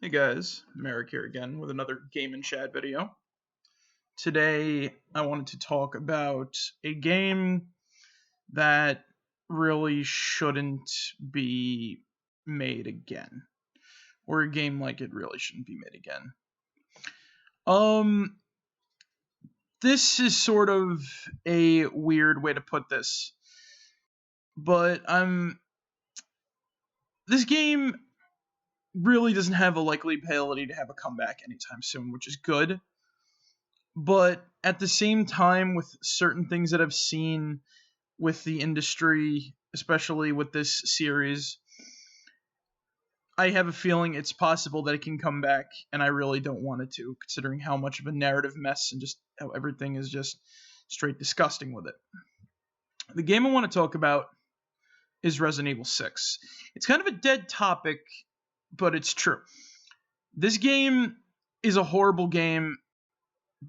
Hey guys, Merrick here again with another Game and Chat video. Today I wanted to talk about a game that really shouldn't be made again. Or a game like it really shouldn't be made again. Um this is sort of a weird way to put this. But this game really doesn't have a likelihood to have a comeback anytime soon, which is good. But at the same time, with certain things that I've seen with the industry, especially with this series, I have a feeling it's possible that it can come back, and I really don't want it to, considering how much of a narrative mess and just how everything is just straight disgusting with it. The game I want to talk about is Resident Evil 6. It's kind of a dead topic, but it's true. This game is a horrible game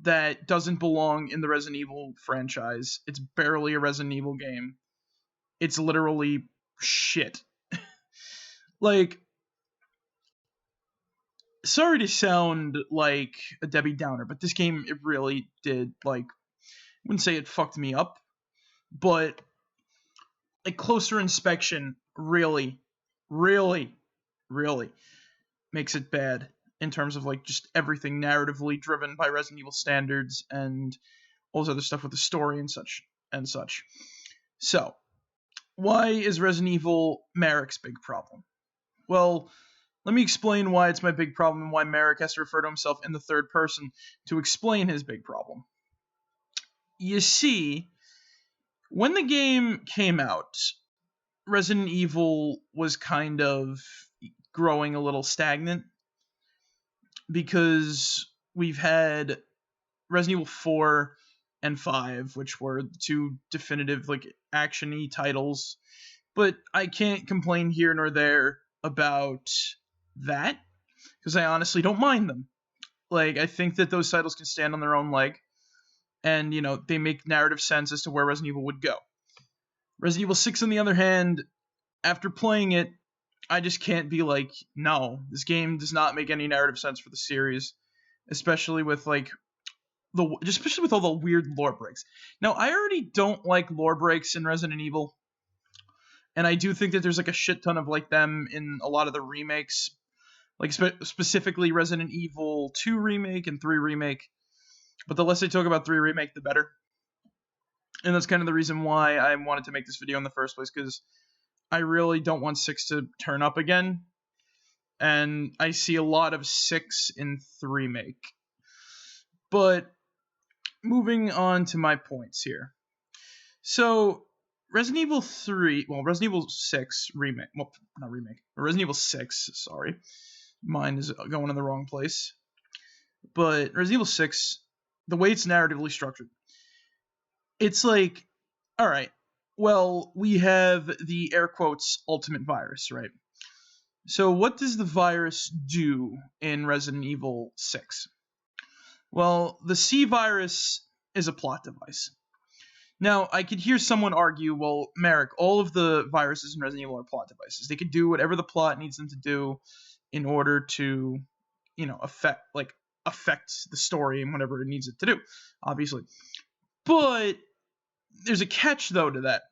that doesn't belong in the Resident Evil franchise. It's barely a Resident Evil game. It's literally shit. Like, sorry to sound like a Debbie Downer, but this game, it really did, I wouldn't say it fucked me up, but, closer inspection really makes it bad in terms of, just everything narratively driven by Resident Evil standards and all this other stuff with the story and such. So, why is Resident Evil Merrick's big problem? Well, let me explain why it's my big problem and why Merrick has to refer to himself in the third person to explain his big problem. You see, when the game came out, Resident Evil was kind of growing a little stagnant because we've had Resident Evil 4 and 5, which were the two definitive action-y titles, but I can't complain here nor there about that because I honestly don't mind them. I think that those titles can stand on their own leg, and they make narrative sense as to where Resident Evil would go. Resident Evil 6, on the other hand, after playing it, I just can't be like, no, this game does not make any narrative sense for the series, especially with especially with all the weird lore breaks. Now, I already don't like lore breaks in Resident Evil, and I do think that there's a shit ton of them in a lot of the remakes, specifically Resident Evil 2 remake and 3 remake. But the less I talk about 3 remake, the better. And that's kind of the reason why I wanted to make this video in the first place, because I really don't want 6 to turn up again. And I see a lot of 6 in 3 remake. But moving on to my points here. So, Resident Evil 6 remake. Well, not remake. Resident Evil 6, sorry. Mine is going in the wrong place. But Resident Evil 6, the way it's narratively structured, it's alright, well, we have the air quotes ultimate virus, right? So what does the virus do in Resident Evil 6? Well, the C virus is a plot device. Now, I could hear someone argue, well, Merrick, all of the viruses in Resident Evil are plot devices. They could do whatever the plot needs them to do in order to, affect the story and whatever it needs it to do, obviously. But there's a catch, though, to that.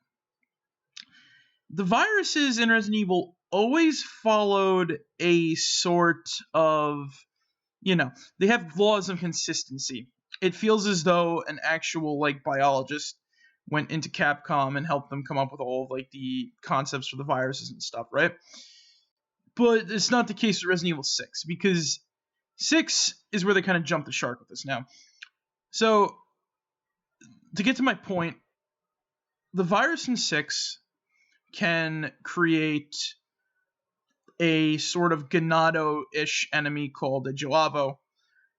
The viruses in Resident Evil always followed a sort of, they have laws of consistency. It feels as though an actual, biologist went into Capcom and helped them come up with all of, the concepts for the viruses and stuff, right? But it's not the case with Resident Evil 6, because 6 is where they kind of jump the shark with this now. So, to get to my point, the virus in 6 can create a sort of Ganado-ish enemy called a Gelavo.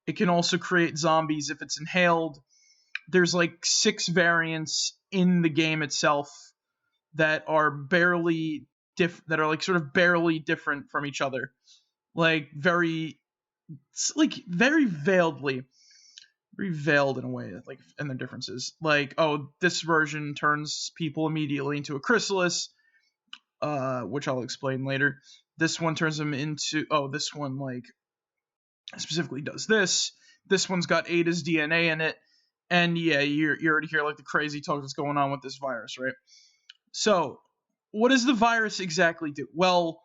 It can also create zombies if it's inhaled. There's 6 variants in the game itself that are barely sort of barely different from each other. Very veiledly. Very veiled in a way, in their differences. This version turns people immediately into a chrysalis, which I'll explain later. This one turns them into, this one, specifically does this. This one's got Ada's DNA in it. And yeah, you already hear like the crazy talk that's going on with this virus, right? So, what does the virus exactly do? Well,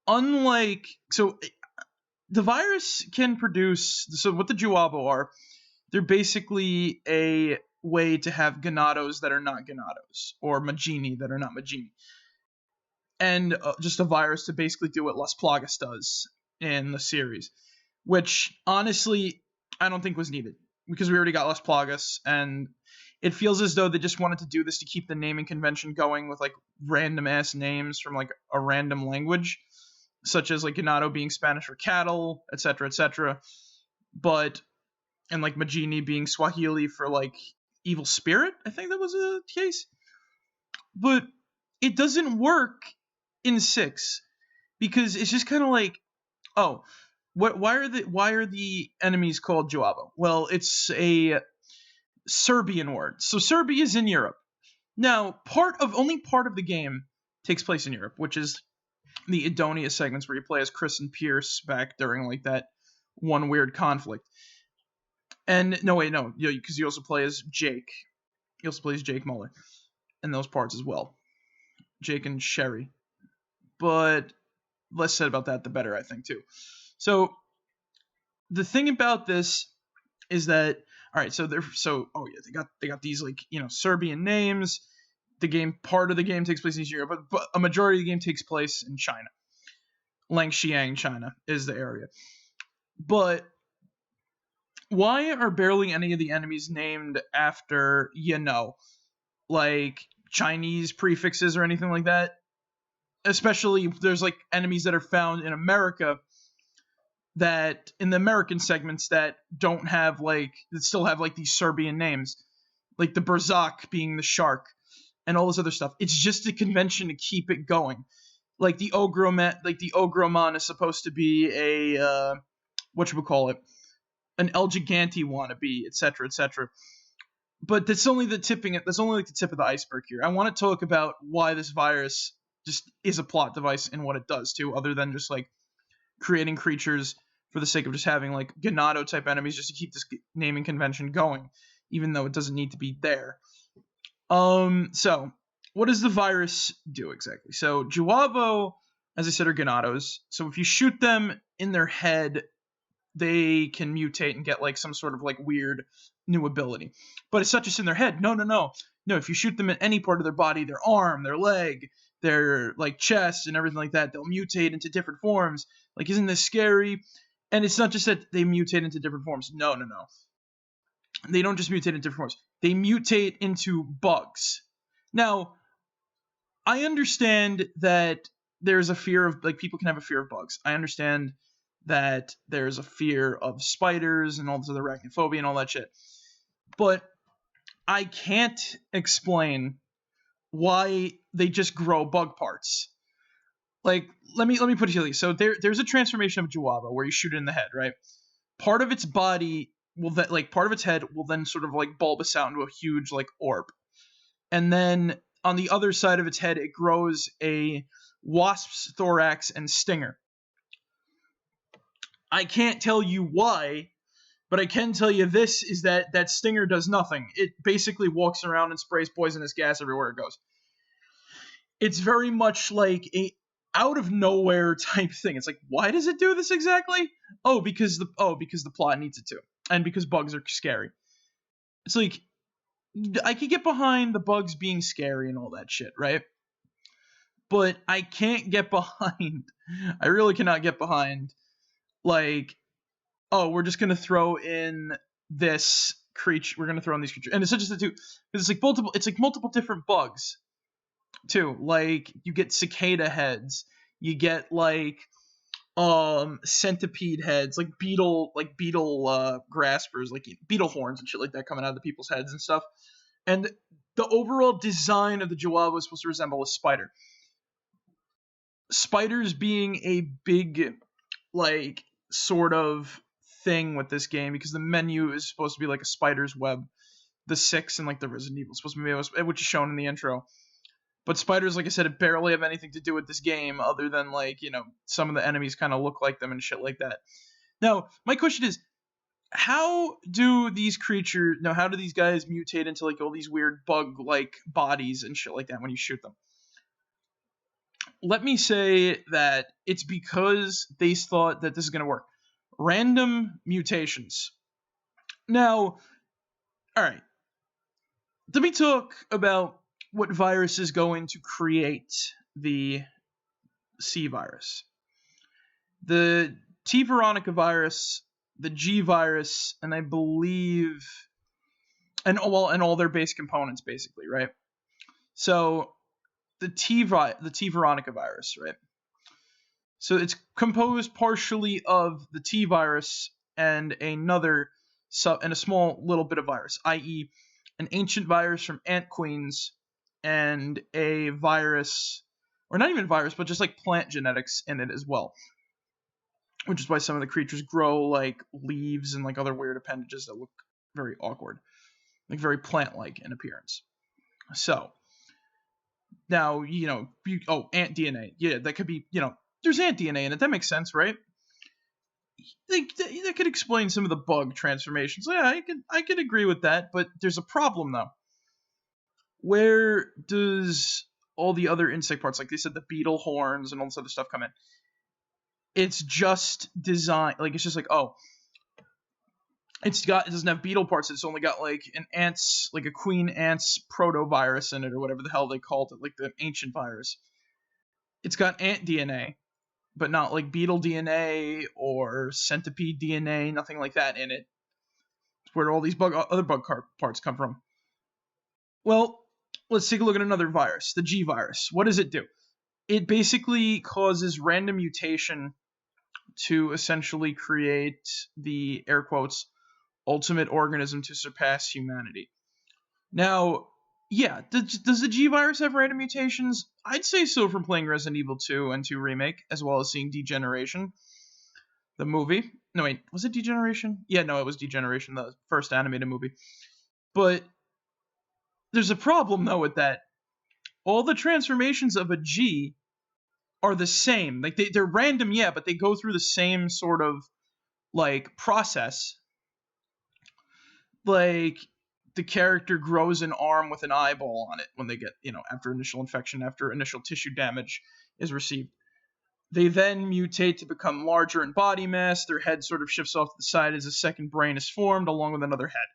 the virus can produce. So, what the Juabo are, they're basically a way to have Ganados that are not Ganados, or Magini that are not Magini. And just a virus to basically do what Las Plagas does in the series, which honestly I don't think was needed because we already got Las Plagas, and it feels as though they just wanted to do this to keep the naming convention going with like random ass names from like a random language, such as like Ganado being Spanish for cattle, etc., etc. But and like Magini being Swahili for like evil spirit. I think that was a case, but it doesn't work in 6 because it's just kind of like, oh, why are the enemies called Juabo? Well, it's a Serbian word. So Serbia is in Europe. Now, only part of the game takes place in Europe, which is the Edonia segments where you play as Chris and Pierce back during like that one weird conflict. And no, because you also play as Jake. You also play as Jake Muller in those parts as well. Jake and Sherry. But less said about that, the better, I think, too. So the thing about this is that, all right, they got these like, Serbian names. Part of the game takes place in Europe, but a majority of the game takes place in China. Langxiang, China is the area. But why are barely any of the enemies named after, like Chinese prefixes or anything like that? Especially there's like enemies that are found in America that in the American segments that don't have like that still have like these Serbian names, like the Berzak being the shark and all this other stuff. It's just a convention to keep it going. Like the Ogromon is supposed to be a an El Gigante wannabe, etc., etc. But that's only like the tip of the iceberg here. I want to talk about why this virus just is a plot device and what it does too, other than just like creating creatures for the sake of just having like Ganado type enemies just to keep this naming convention going, even though it doesn't need to be there. So what does the virus do exactly? So Juabo, as I said, are Ganados. So if you shoot them in their head, they can mutate and get like some sort of like weird new ability. But it's not just in their head. No. If you shoot them at any part of their body, their arm, their leg, their like chest and everything like that, they'll mutate into different forms. Like, isn't this scary? And it's not just that they mutate into different forms. No. They don't just mutate into different forms. They mutate into bugs. Now, I understand that there's a fear of, like, people can have a fear of bugs. I understand that there's a fear of spiders and all this other arachnophobia and all that shit. But I can't explain why they just grow bug parts. Like, let me put it to you. So there's a transformation of Juabo where you shoot it in the head, right? Part of its body part of its head will then sort of like bulbous out into a huge like orb. And then on the other side of its head, it grows a wasp's thorax and stinger. I can't tell you why, but I can tell you this is that stinger does nothing. It basically walks around and sprays poisonous gas everywhere it goes. It's very much like a out of nowhere type thing. It's like, why does it do this exactly? Because the plot needs it to. And because bugs are scary. It's like, I could get behind the bugs being scary and all that shit, right? But I can't get behind, I really cannot get behind, like, we're just going to throw in this creature, we're going to throw in these creatures. And it's not just the two, because it's like multiple different bugs, too. Like, you get cicada heads, you get, like, centipede heads, like beetle graspers, like beetle horns and shit like that coming out of the people's heads and stuff. And the overall design of the Juabo is supposed to resemble a spider. Spiders being a big, like, sort of thing with this game, because the menu is supposed to be like a spider's web. The 6 and like the Resident Evil is supposed to be, which is shown in the intro. But spiders, like I said, it barely have anything to do with this game other than, like, some of the enemies kind of look like them and shit like that. Now, my question is, how do these creatures, now how do these guys mutate into like all these weird bug-like bodies and shit like that when you shoot them? Let me say that it's because they thought that this is going to work. Random mutations. Now, alright, let me talk about what virus is going to create the C virus. The T. veronica virus, the G virus, and I believe, and all their base components, basically, right? So the T. veronica virus, right? So it's composed partially of the T virus and another and a small little bit of virus, i.e., an ancient virus from ant queens and a virus, or not even virus, but just like plant genetics in it as well. Which is why some of the creatures grow like leaves and like other weird appendages that look very awkward, like very plant-like in appearance. So now, ant DNA, yeah, that could be, there's ant DNA in it. That makes sense, right? That could explain some of the bug transformations. Yeah, I could agree with that, but there's a problem though. Where does all the other insect parts, like they said, the beetle horns and all this other stuff, come in? It's just design, like it's just like, oh, it doesn't have beetle parts. It's only got like a queen ant's protovirus in it, or whatever the hell they called it, like the ancient virus. It's got ant DNA, but not like beetle DNA or centipede DNA, nothing like that in it. It's where all these other bug parts come from. Well, let's take a look at another virus, the G virus. What does it do? It basically causes random mutation to essentially create the, air quotes, ultimate organism to surpass humanity. Now, yeah, does the G virus have random mutations? I'd say so from playing Resident Evil 2 and 2 Remake, as well as seeing Degeneration, the movie. No, wait, was it Degeneration? Yeah, no, it was Degeneration, the first animated movie. But there's a problem, though, with that. All the transformations of a G are the same. Like, they're random, yeah, but they go through the same sort of, like, process. Like, the character grows an arm with an eyeball on it when they get, after initial infection, after initial tissue damage is received. They then mutate to become larger in body mass. Their head sort of shifts off to the side as a second brain is formed, along with another head.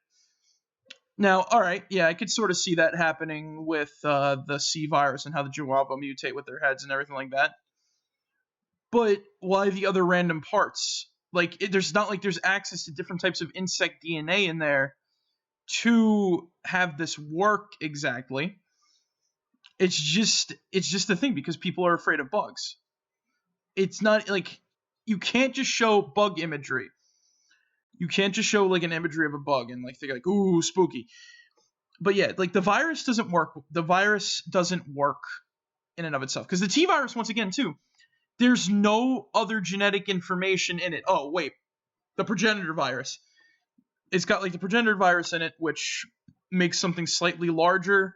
Now, alright, yeah, I could sort of see that happening with the C virus and how the Juwaba mutate with their heads and everything like that. But why the other random parts? Like, there's not like there's access to different types of insect DNA in there to have this work exactly. It's just the thing, because people are afraid of bugs. It's not like you can't just show bug imagery. You can't just show like an imagery of a bug and like they're like, ooh, spooky. But yeah, like the virus doesn't work. The virus doesn't work in and of itself, because the T virus, once again, too, there's no other genetic information in it. Oh wait, the progenitor virus. It's got like the progenitor virus in it, which makes something slightly larger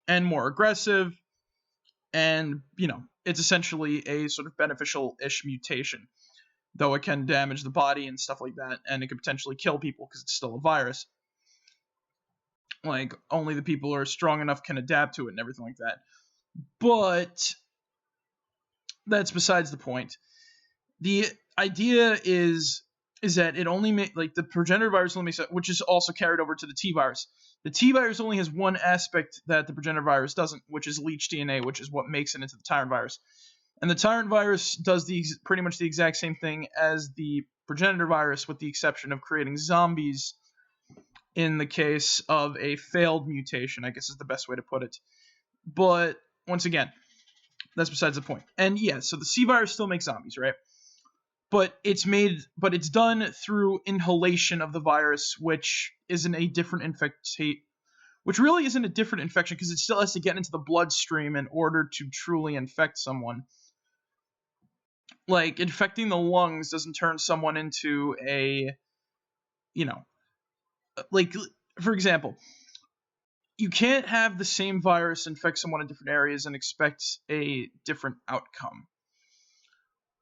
and more aggressive, and it's essentially a sort of beneficial-ish mutation, though it can damage the body and stuff like that, and it could potentially kill people because it's still a virus. Like, only the people who are strong enough can adapt to it and everything like that. But that's besides the point. The idea is that it only makes, like, the progenitor virus only makes, which is also carried over to the T virus. The T virus only has one aspect that the progenitor virus doesn't, which is leech DNA, which is what makes it into the tyrant virus. And the tyrant virus does pretty much the exact same thing as the progenitor virus, with the exception of creating zombies in the case of a failed mutation, I guess is the best way to put it. But once again, that's besides the point. And yeah, so the C virus still makes zombies, right? But it's done through inhalation of the virus, which isn't a different which really isn't a different infection, because it still has to get into the bloodstream in order to truly infect someone. Like, infecting the lungs doesn't turn someone into a, like, for example, you can't have the same virus infect someone in different areas and expect a different outcome.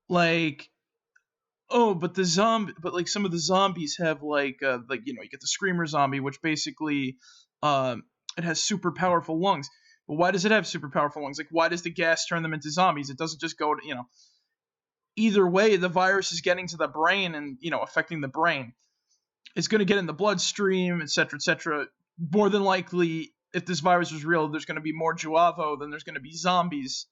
Like, oh, but like some of the zombies have like you get the screamer zombie, which basically um it has super powerful lungs. But why does it have super powerful lungs? Like, why does the gas turn them into zombies? It doesn't just go to, either way, the virus is getting to the brain and, affecting the brain. It's going to get in the bloodstream, etc., etc. More than likely, if this virus is real, there's going to be more Juavo than there's going to be zombies.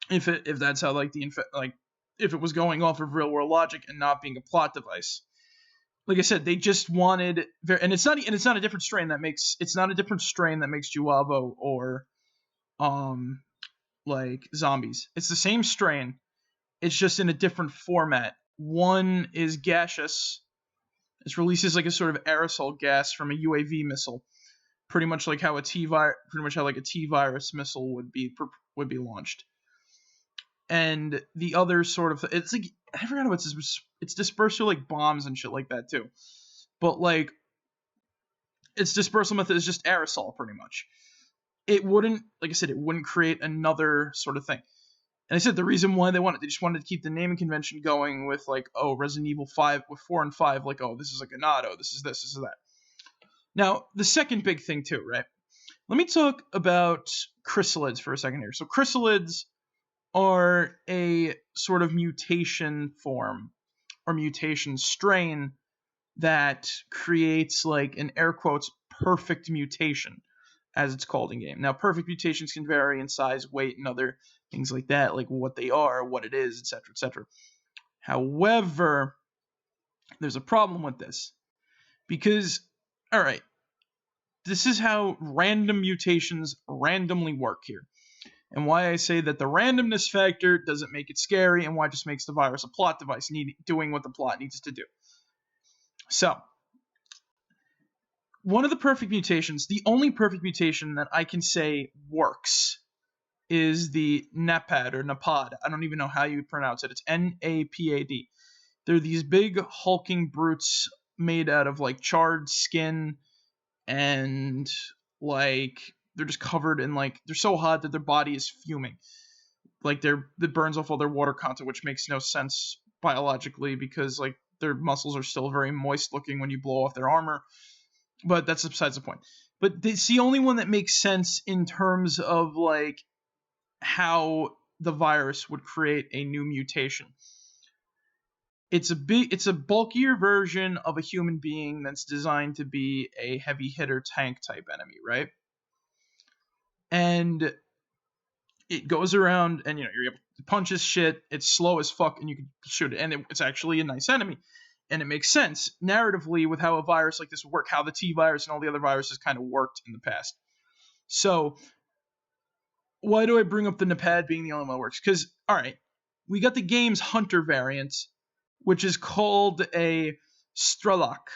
If that's how if it was going off of real world logic and not being a plot device. Like I said, they just wanted, and it's not a different strain that makes Juavo or like zombies. It's the same strain. It's just in a different format. One is gaseous. It releases like a sort of aerosol gas from a UAV missile, pretty much like how a T virus missile would be launched. And the other sort of, it's like, I forgot what it's dispersed through like bombs and shit like that too. But like, its dispersal method is just aerosol, pretty much. It wouldn't, like I said, it wouldn't create another sort of thing. And I said the reason why they just wanted to keep the naming convention going with like, oh, Resident Evil 5 with 4 and 5, like, oh, this is like a Nato, this is that. Now, the second big thing too, right? Let me talk about chrysalids for a second here. So chrysalids are a sort of mutation form or mutation strain that creates like an air quotes perfect mutation, as it's called in game. Now, perfect mutations can vary in size, weight, and other things like that, like what they are, what it is, etc., etc. However, there's a problem with this because, all right, this is how random mutations randomly work here, and why I say that the randomness factor doesn't make it scary, and why it just makes the virus a plot device, doing what the plot needs to do. So, one of the perfect mutations, the only perfect mutation that I can say works, is the NAPAD or NAPAD. I don't even know how you pronounce it. It's NAPAD. They're these big hulking brutes made out of like charred skin, and like they're just covered in like, they're so hot that their body is fuming. Like it burns off all their water content, which makes no sense biologically because like their muscles are still very moist looking when you blow off their armor. But that's besides the point. But it's the only one that makes sense in terms of like how the virus would create a new mutation. It's a bulkier version of a human being that's designed to be a heavy hitter tank type enemy, right? And it goes around and you're able to punch his shit. It's slow as fuck and you can shoot it, and it's actually a nice enemy. And it makes sense narratively with how a virus like this would work, how the T virus and all the other viruses kind of worked in the past. So why do I bring up the NAPAD being the only one that works? Because, all right, we got the game's Hunter variant, which is called a Strelok.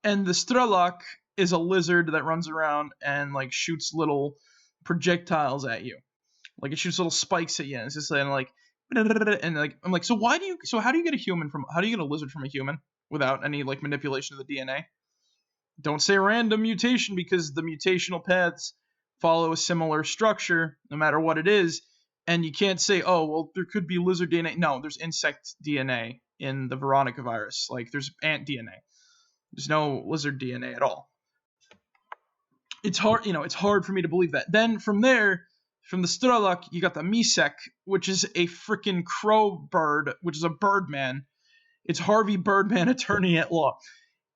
And the Strelok is a lizard that runs around and like shoots little projectiles at you. Like it shoots little spikes at you. And it's just like and like I'm like, so how do you get a lizard from a human without any like manipulation of the DNA? Don't say random mutation, because the mutational paths follow a similar structure no matter what it is, and you can't say, oh well, there could be lizard DNA. No, there's insect DNA in the Veronica virus. Like there's ant DNA. There's no lizard DNA at all. It's hard for me to believe that. Then from there, from the Strelok, you got the Misek, which is a freaking crow bird, which is a birdman. It's Harvey Birdman, attorney at law.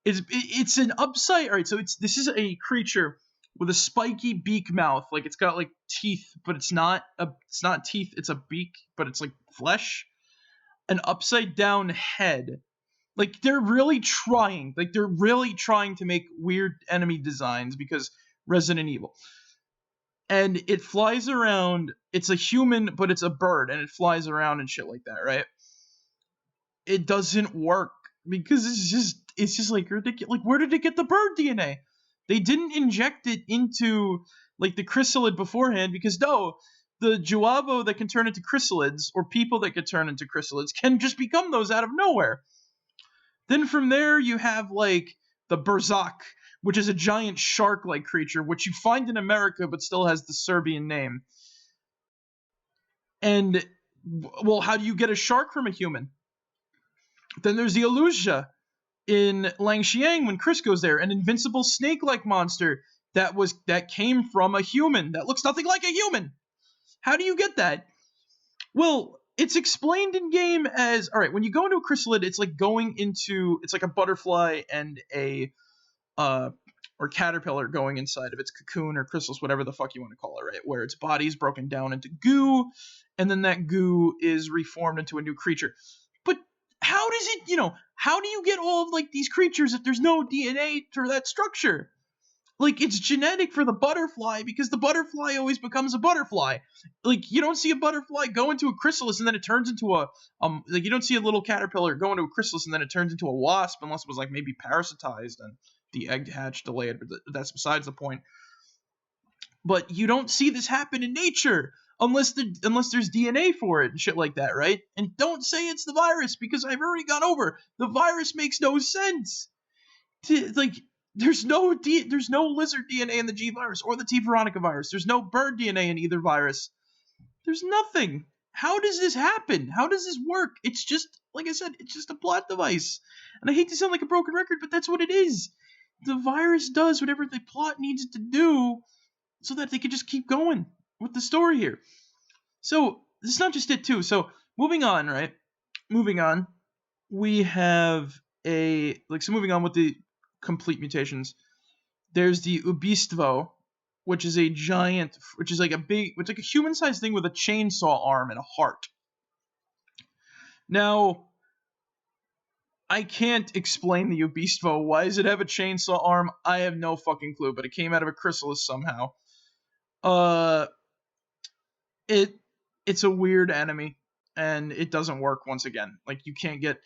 It's an upside. All right, so this is a creature with a spiky beak mouth. Like it's got like teeth, but it's not teeth. It's a beak, but it's like flesh. An upside down head. Like they're really trying. To make weird enemy designs because Resident Evil. And it flies around. It's a human, but it's a bird, and it flies around and shit like that, right? It doesn't work because it's just like ridiculous. Like, where did it get the bird DNA? They didn't inject it into like the chrysalid beforehand, because no, the Juavo that can turn into chrysalids, or people that can turn into chrysalids, can just become those out of nowhere. Then from there you have like the Berzak, which is a giant shark-like creature, which you find in America but still has the Serbian name. And Well, how do you get a shark from a human? Then there's the Elusia in Langxiang when Chris goes there, an invincible snake-like monster that came from a human that looks nothing like a human. How do you get that? Well, it's explained in game as, all right, when you go into a chrysalid, it's like it's like a butterfly and a or caterpillar going inside of its cocoon or chrysalis, whatever the fuck you want to call it, right? Where its body is broken down into goo, and then that goo is reformed into a new creature. But how does it, how do you get all of like these creatures if there's no DNA for that structure? Like, it's genetic for the butterfly because the butterfly always becomes a butterfly. Like, you don't see a butterfly go into a chrysalis and then it turns into like, you don't see a little caterpillar go into a chrysalis and then it turns into a wasp unless it was, like, maybe parasitized and the egg hatch delayed, but that's besides the point. But you don't see this happen in nature unless there's DNA for it and shit like that, right? And don't say it's the virus because I've already gone over. The virus makes no sense. Like, there's no lizard DNA in the G virus or the T Veronica virus. There's no bird DNA in either virus. There's nothing. How does this happen? How does this work? It's just, like I said, it's just a plot device. And I hate to sound like a broken record, but that's what it is. The virus does whatever the plot needs it to do so that they can just keep going with the story here. So, this is not just it, too. So, moving on, right? Moving on. We have moving on with the complete mutations. There's the Ubistvo, which is a human-sized thing with a chainsaw arm and a heart. Now, I can't explain the Ubistvo. Why does it have a chainsaw arm? I have no fucking clue, but it came out of a chrysalis somehow. It's a weird enemy, and it doesn't work once again. Like, you could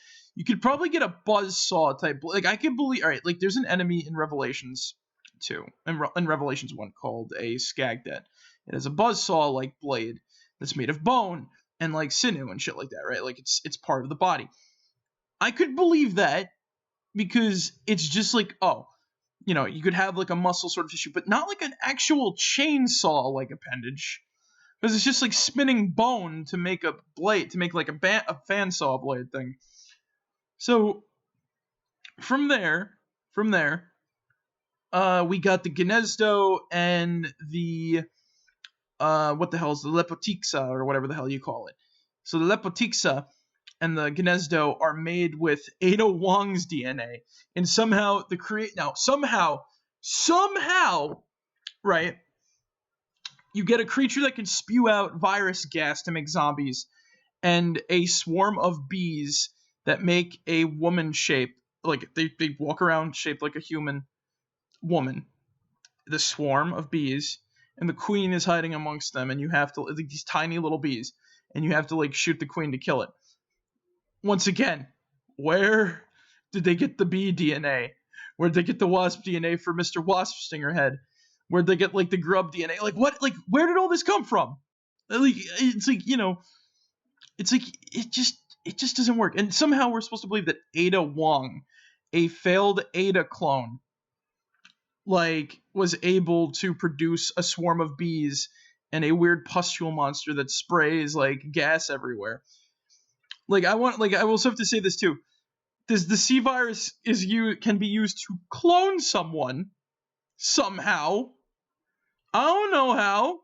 probably get a buzzsaw type. Like, I could believe. All right, like, there's an enemy in Revelations 2, in Revelations 1 called a Skagdet. It has a buzzsaw like blade that's made of bone and like sinew and shit like that, right? Like, it's part of the body. I could believe that because it's just like, you could have like a muscle sort of tissue, but not like an actual chainsaw like appendage. Because it's just like spinning bone to make a blade, to make like a fan saw blade thing. So from there, we got the Gnezdo and the what the hell is the Lepotixa or whatever the hell you call it. So the Lepotixa and the Gnezdo are made with Ada Wong's DNA, and somehow right? You get a creature that can spew out virus gas to make zombies, and a swarm of bees that make a woman shape, like they walk around shaped like a human woman. The swarm of bees, and the queen is hiding amongst them, and you have to, like, these tiny little bees, and you have to like shoot the queen to kill it. Once again, where did they get the bee DNA? Where'd they get the wasp DNA for Mr. Wasp Stingerhead? Where'd they get like the grub DNA? Like, what? Like, where did all this come from? Like, it's like, it's like it just doesn't work. And somehow we're supposed to believe that Ada Wong, a failed Ada clone, like, was able to produce a swarm of bees and a weird pustule monster that sprays like gas everywhere. Like, I will also have to say this too. The C virus can be used to clone someone somehow. I don't know how.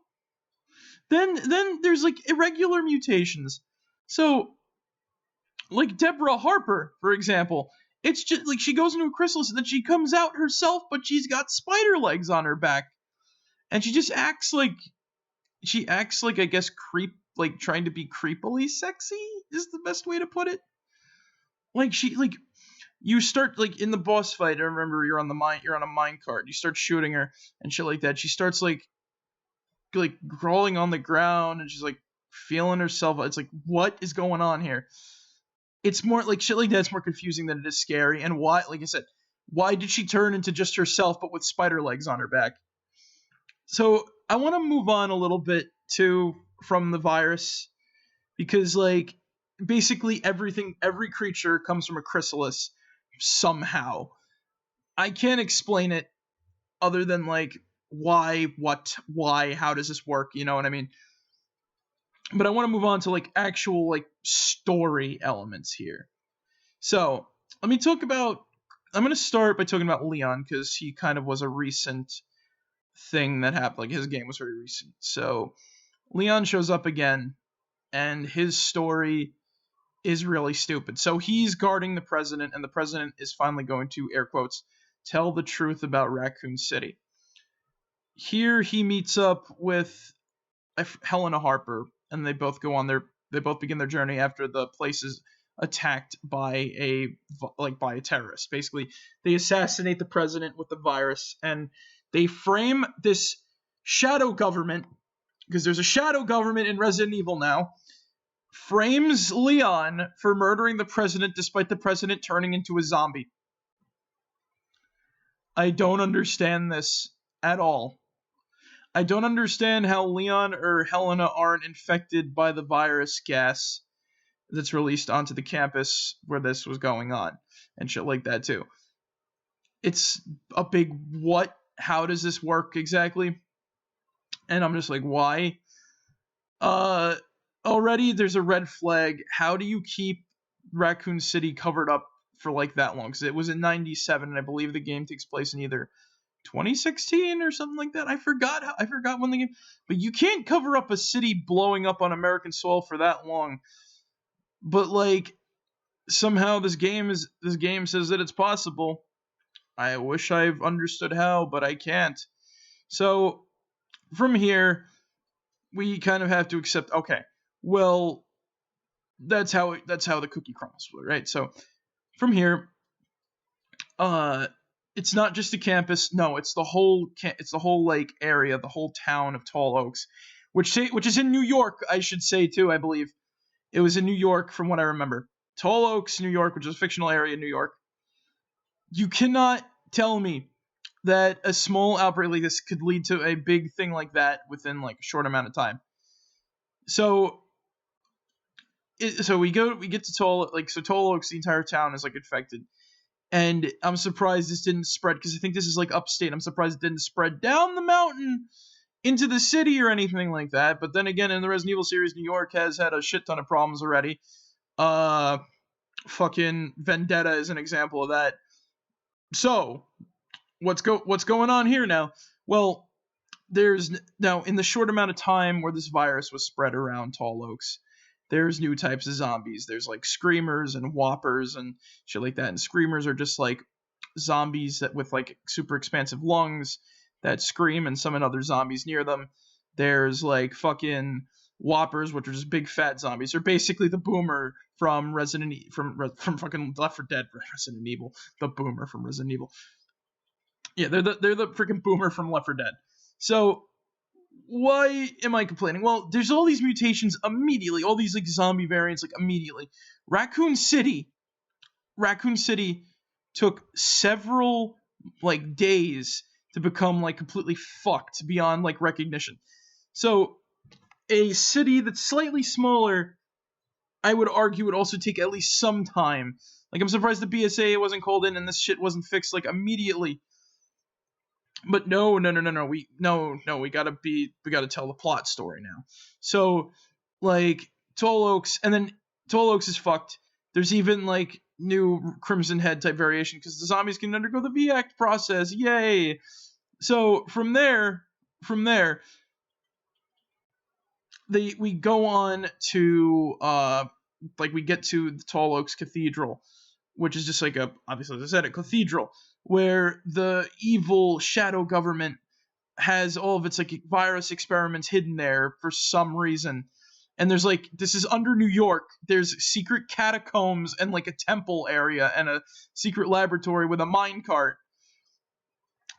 Then there's like irregular mutations. So, like Deborah Harper, for example, it's just like she goes into a chrysalis and then she comes out herself, but she's got spider legs on her back, and she just acts like I guess trying to be creepily sexy is the best way to put it. Like, you start like in the boss fight. I remember you're on a minecart. You start shooting her and shit like that. She starts like crawling on the ground and she's like feeling herself. It's like, what is going on here? It's more like shit like that's more confusing than it is scary. And why, like I said, why did she turn into just herself but with spider legs on her back? So I want to move on a little bit from the virus, because like basically every creature comes from a chrysalis somehow. I can't explain it other than like why, how does this work? You know what I mean? But I want to move on to like actual like story elements here. So let me talk about. I'm going to start by talking about Leon because he kind of was a recent thing that happened. Like his game was very recent. So Leon shows up again, and his story is really stupid. So he's guarding the president, and the president is finally going to, air quotes, tell the truth about Raccoon City. Here he meets up with Helena Harper, and they both begin their journey after the place is attacked by a terrorist. Basically, they assassinate the president with the virus, and they frame this shadow government, because there's a shadow government in Resident Evil now, frames Leon for murdering the president despite the president turning into a zombie. I don't understand this at all. I don't understand how Leon or Helena aren't infected by the virus gas that's released onto the campus where this was going on and shit like that too. It's a big what? How does this work exactly? And I'm just like, why? Already there's a red flag. How do you keep Raccoon City covered up for like that long? Because it was in '97, and I believe the game takes place in either 2016 or something like that. I forgot when the game. But you can't cover up a city blowing up on American soil for that long. But like somehow this game says that it's possible. I wish I've understood how, but I can't. So from here, we kind of have to accept. Okay, well, that's how the cookie crumbles, right? So from here, it's not just the campus. No, it's the whole like area, the whole town of Tall Oaks, which is in New York, I should say too. I believe it was in New York from what I remember. Tall Oaks, New York, which is a fictional area in New York. You cannot tell me that a small outbreak like this could lead to a big thing like that within like a short amount of time. So we get to Tall Oaks, the entire town is like infected. And I'm surprised this didn't spread, because I think this is like upstate. I'm surprised it didn't spread down the mountain into the city or anything like that. But then again, in the Resident Evil series, New York has had a shit ton of problems already. Fucking Vendetta is an example of that. So, what's going on here now? Well, there's now, in the short amount of time where this virus was spread around Tall Oaks, there's new types of zombies. There's like screamers and whoppers and shit like that. And screamers are just like zombies that with like super expansive lungs that scream and summon other zombies near them. There's like fucking whoppers, which are just big fat zombies. They're basically the boomer from from fucking Left 4 Dead, Resident Evil. The boomer from Resident Evil. Yeah, they're the freaking boomer from Left 4 Dead. So why am I complaining? Well, there's all these mutations immediately, all these like zombie variants like immediately. Raccoon City took several like days to become like completely fucked beyond like recognition. So a city that's slightly smaller, I would argue, would also take at least some time. Like, I'm surprised the BSA wasn't called in and this shit wasn't fixed like immediately. But no, we gotta tell the plot story now. So like Tall Oaks, and then Tall Oaks is fucked. There's even like new Crimson Head type variation because the zombies can undergo the VAC process. Yay! So from there, we go on to we get to the Tall Oaks Cathedral, which is just like obviously, as I said, a cathedral where the evil shadow government has all of its like virus experiments hidden there for some reason. And there's like, this is under New York. There's secret catacombs and like a temple area and a secret laboratory with a minecart.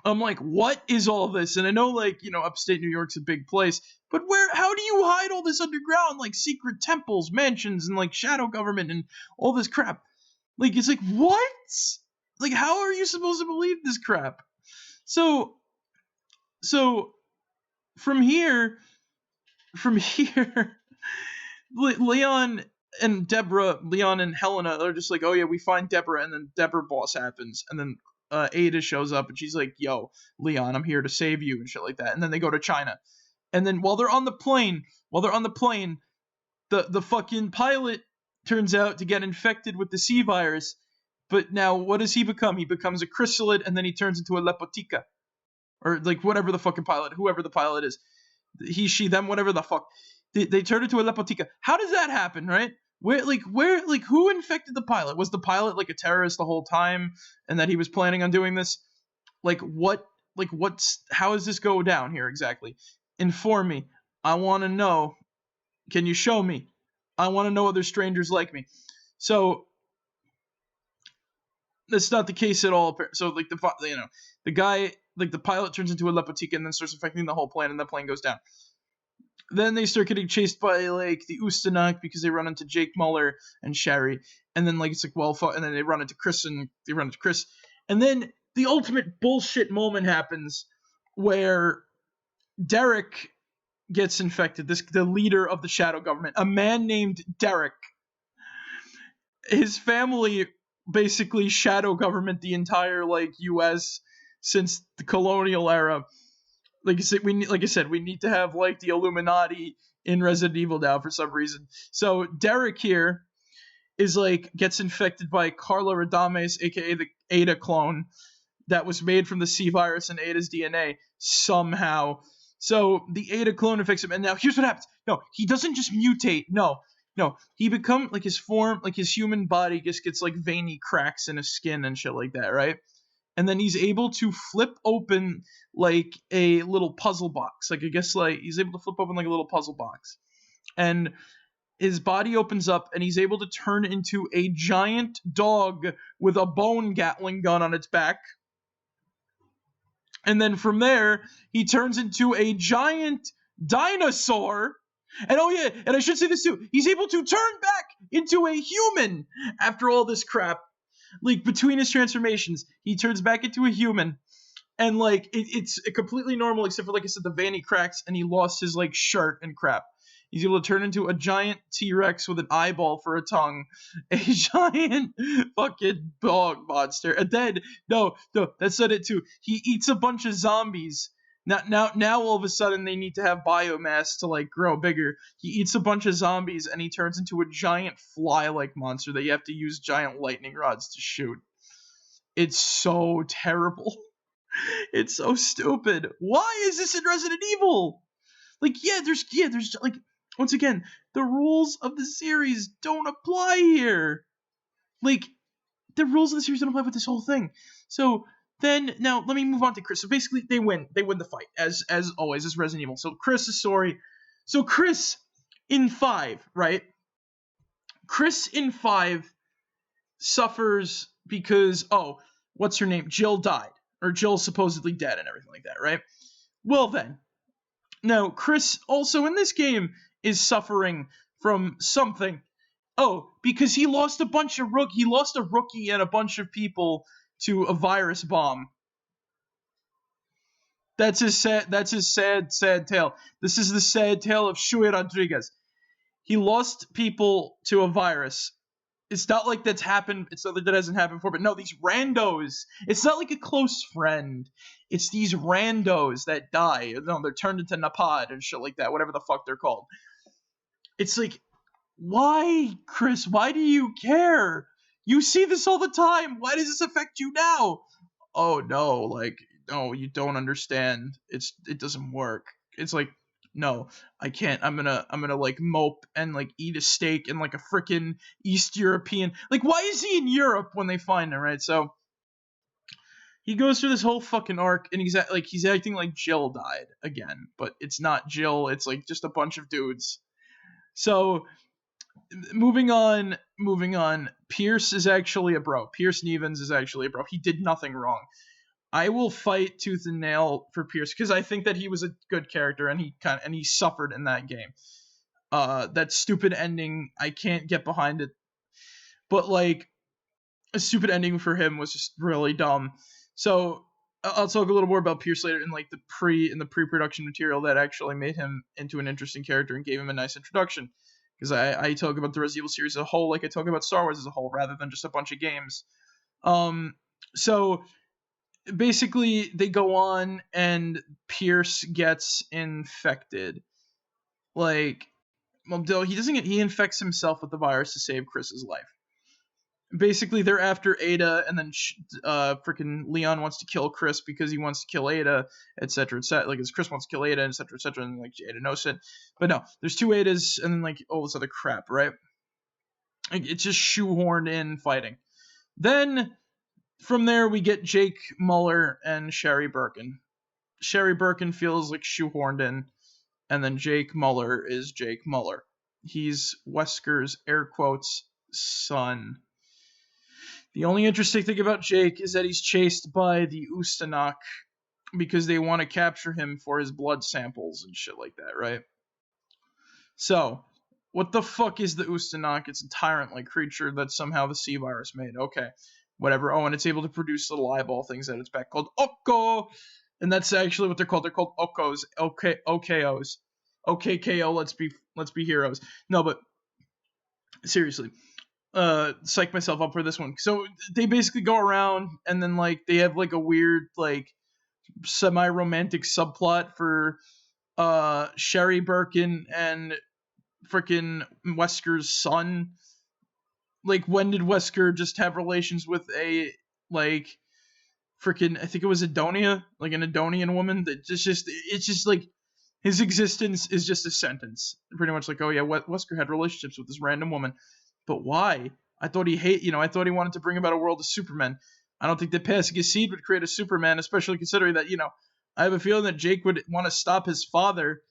I'm like, what is all this? And I know, like, upstate New York's a big place, but how do you hide all this underground, like secret temples, mansions, and like shadow government and all this crap? Like, it's like, what? Like, how are you supposed to believe this crap? So from here, Leon and Helena are just like, oh yeah, we find Deborah, and then Deborah boss happens, and then Ada shows up, and she's like, yo, Leon, I'm here to save you, and shit like that. And then they go to China. And then while they're on the plane, the fucking pilot turns out to get infected with the C virus, but now what does he become? He becomes a chrysalid, and then he turns into a Lepotica, or like whatever the fucking pilot, whoever the pilot is, he, she, them, whatever the fuck. They turn into a Lepotica. How does that happen, right? Who infected the pilot? Was the pilot like a terrorist the whole time, and that he was planning on doing this? How does this go down here exactly? Inform me. I want to know. Can you show me? I want to know other strangers like me. So that's not the case at all. So like the guy, like the pilot turns into a Lepotica and then starts affecting the whole plane, and the plane goes down. Then they start getting chased by like the Ustanak because they run into Jake Muller and Sherry, and then like it's like and then they run into Chris, and then the ultimate bullshit moment happens where Derek gets infected. The leader of the shadow government, a man named Derek. His family basically shadow government the entire like U.S. since the colonial era. Like I said, we need to have like the Illuminati in Resident Evil now for some reason. So Derek here is like gets infected by Carla Radames, aka the Ada clone, that was made from the C virus and Ada's DNA somehow. So the Ada clone infects him, and now here's what happens. No, he doesn't just mutate. No, he becomes like his form, like his human body just gets like veiny cracks in his skin and shit like that, right? And then he's able to flip open like a little puzzle box. Like I guess like he's able to flip open like a little puzzle box. And his body opens up and he's able to turn into a giant dog with a bone Gatling gun on its back. And then from there, he turns into a giant dinosaur. And oh yeah, and I should say this too, he's able to turn back into a human after all this crap. Like between his transformations, he turns back into a human, and like it's completely normal except for like I said, the veiny cracks, and he lost his like shirt and crap. He's able to turn into a giant T-Rex with an eyeball for a tongue, a giant fucking dog monster. And then no, that's not it too. He eats a bunch of zombies. Now all of a sudden they need to have biomass to like grow bigger. He eats a bunch of zombies and he turns into a giant fly-like monster that you have to use giant lightning rods to shoot. It's so terrible. It's so stupid. Why is this in Resident Evil? Like there's like once again, the rules of the series don't apply here. Like the rules of the series don't apply with this whole thing. So then now let me move on to Chris. So basically they win the fight as always as Resident Evil. So Chris' story. So Chris in 5, right? Chris in 5 suffers because what's her name? Jill died, or Jill's supposedly dead and everything like that, right? Well then, now Chris also in this game is suffering from something. Oh, because he lost a rookie and a bunch of people to a virus bomb. That's his sad tale. This is the sad tale of Shuey Rodriguez. He lost people to a virus. It's not like that's happened. It's not like that hasn't happened before. But no, these randos. It's not like a close friend. It's these randos that die. No, they're turned into Napad and shit like that. Whatever the fuck they're called. It's like, why, Chris? Why do you care? You see this all the time. Why does this affect you now? Oh no, like no, you don't understand. It doesn't work. It's like, no, I can't. I'm gonna like mope and like eat a steak in like a freaking East European. Like, why is he in Europe when they find him, right? So he goes through this whole fucking arc, and he's acting like Jill died again, but it's not Jill. It's like just a bunch of dudes. So moving on. Pierce is actually a bro. Pierce Nevins is actually a bro. He did nothing wrong. I will fight tooth and nail for Pierce because I think that he was a good character and he suffered in that game. That stupid ending, I can't get behind it. But like a stupid ending for him was just really dumb. So I'll talk a little more about Pierce later in like the pre-production material that actually made him into an interesting character and gave him a nice introduction. Because I talk about the Resident Evil series as a whole, like I talk about Star Wars as a whole, rather than just a bunch of games. So basically they go on and Pierce gets infected. Like well, he doesn't get, he infects himself with the virus to save Chris's life. Basically, they're after Ada, and then freaking Leon wants to kill Chris because he wants to kill Ada, etc., etc. Like, as Chris wants to kill Ada, etc., etc., and like Ada knows it. But no, there's two Adas, and then like all this other crap, right? Like, it's just shoehorned in fighting. Then from there, we get Jake Muller and Sherry Birkin. Sherry Birkin feels like shoehorned in, and then Jake Muller is Jake Muller. He's Wesker's, air quotes, son. The only interesting thing about Jake is that he's chased by the Ustanok because they want to capture him for his blood samples and shit like that, right? So, what the fuck is the Ustanok? It's a tyrant-like creature that somehow the C virus made. Okay, whatever. Oh, and it's able to produce little eyeball things at its back called Oko, and that's actually what they're called. They're called Okos. OKOs. OKKO. Let's be heroes. No, but seriously. Psych myself up for this one. So they basically go around and then like they have like a weird like semi-romantic subplot for Sherry Birkin and freaking Wesker's son. Like, when did Wesker just have relations with a like freaking, I think it was Adonia, like an Adonian woman? That it's just like his existence is just a sentence, pretty much. Like, oh yeah, Wesker had relationships with this random woman. But why? I thought he wanted to bring about a world of Supermen. I don't think that passing his seed would create a Superman, especially considering that, I have a feeling that Jake would want to stop his father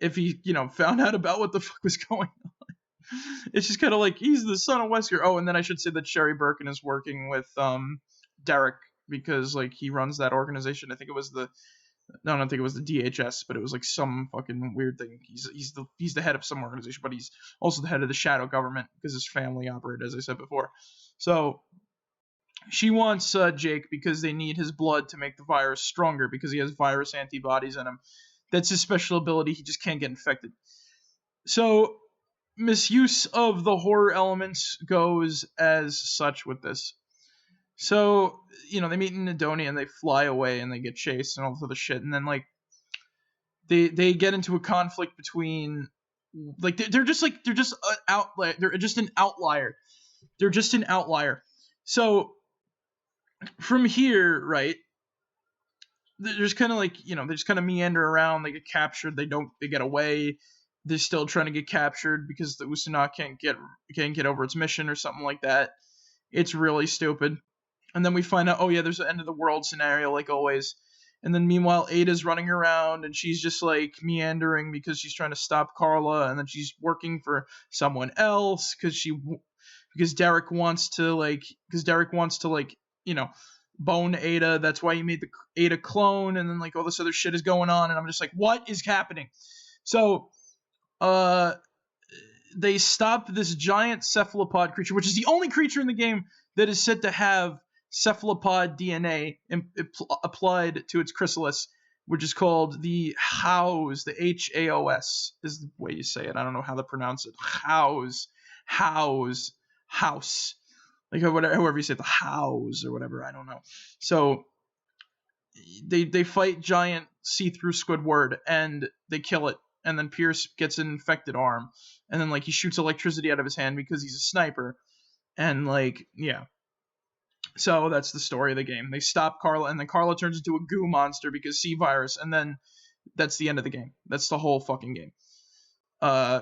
if he, found out about what the fuck was going on. It's just kind of like, he's the son of Wesker. Oh, and then I should say that Sherry Birkin is working with Derek because, like, he runs that organization. I don't think it was the DHS, but it was like some fucking weird thing. He's the head of some organization, but he's also the head of the shadow government because his family operated, as I said before. So she wants Jake because they need his blood to make the virus stronger because he has virus antibodies in him. That's his special ability. He just can't get infected. So misuse of the horror elements goes as such with this. So, they meet in Adonia and they fly away and they get chased and all this other shit. And then, like, they get into a conflict between, like, they're just an outlier. They're just an outlier. They're just an outlier. So, from here, right, there's kind of like, they just kind of meander around. They get captured. They get away. They're still trying to get captured because the Usanok can't get over its mission or something like that. It's really stupid. And then we find out, oh yeah, there's an end of the world scenario, like always. And then meanwhile, Ada's running around, and she's just like meandering because she's trying to stop Carla, and then she's working for someone else because Derek wants to bone Ada. That's why he made the Ada clone, and then like all this other shit is going on, and I'm just like, what is happening? So, they stop this giant cephalopod creature, which is the only creature in the game that is said to have cephalopod DNA applied to its chrysalis, which is called the Haos. The Haos is the way you say it. I don't know how to pronounce it. Haos. Like, however you say it, the Haos or whatever. I don't know. So they fight giant see-through Squidward and they kill it. And then Pierce gets an infected arm. And then, like, he shoots electricity out of his hand because he's a sniper. And, like, yeah. So that's the story of the game. They stop Carla, and then Carla turns into a goo monster because C-Virus, and then that's the end of the game. That's the whole fucking game.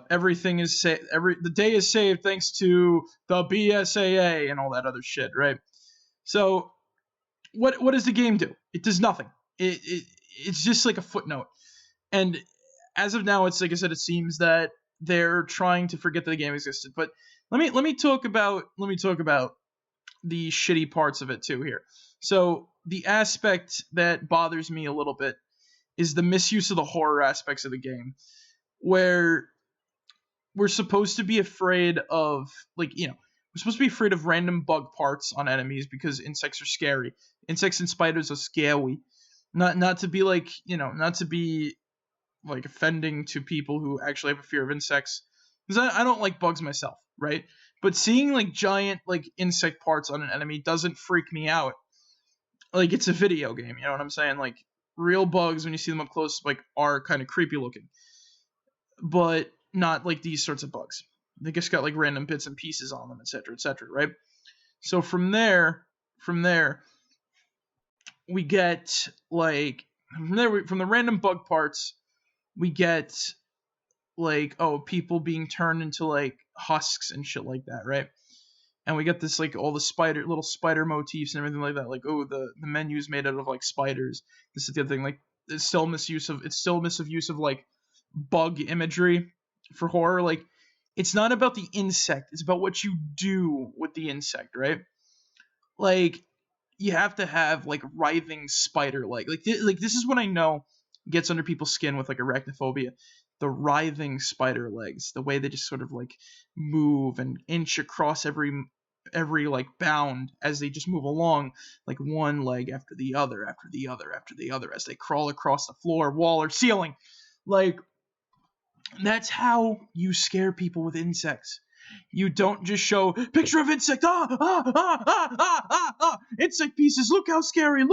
Everything is the day is saved thanks to the BSAA and all that other shit, right? So what does the game do? It does nothing. It's just like a footnote. And as of now, it's like I said, it seems that they're trying to forget that the game existed. But let me talk about the shitty parts of it too here. So the aspect that bothers me a little bit is the misuse of the horror aspects of the game, where we're supposed to be afraid of, like, we're supposed to be afraid of random bug parts on enemies because insects are scary. Insects and spiders are scary. Not to be like, not to be like offending to people who actually have a fear of insects, because I don't like bugs myself, right? But seeing like giant like insect parts on an enemy doesn't freak me out. Like, it's a video game, you know what I'm saying? Like, real bugs, when you see them up close, like, are kind of creepy looking. But not like these sorts of bugs. They just got like random bits and pieces on them, etc., right? So from there, we get like from the random bug parts, we get like people being turned into like husks and shit like that, right? And we get this like all the little spider motifs and everything like that. Like the menu's made out of like spiders. This is the other thing. Like it's still misuse of like bug imagery for horror. Like it's not about the insect, it's about what you do with the insect, right? Like you have to have like writhing spider like this is what I know gets under people's skin with like arachnophobia. The writhing spider legs, the way they just sort of like move and inch across every like bound as they just move along, like one leg after the other after the other after the other as they crawl across the floor, wall, or ceiling. Like that's how you scare people with insects. You don't just show picture of insect, insect pieces, look how scary,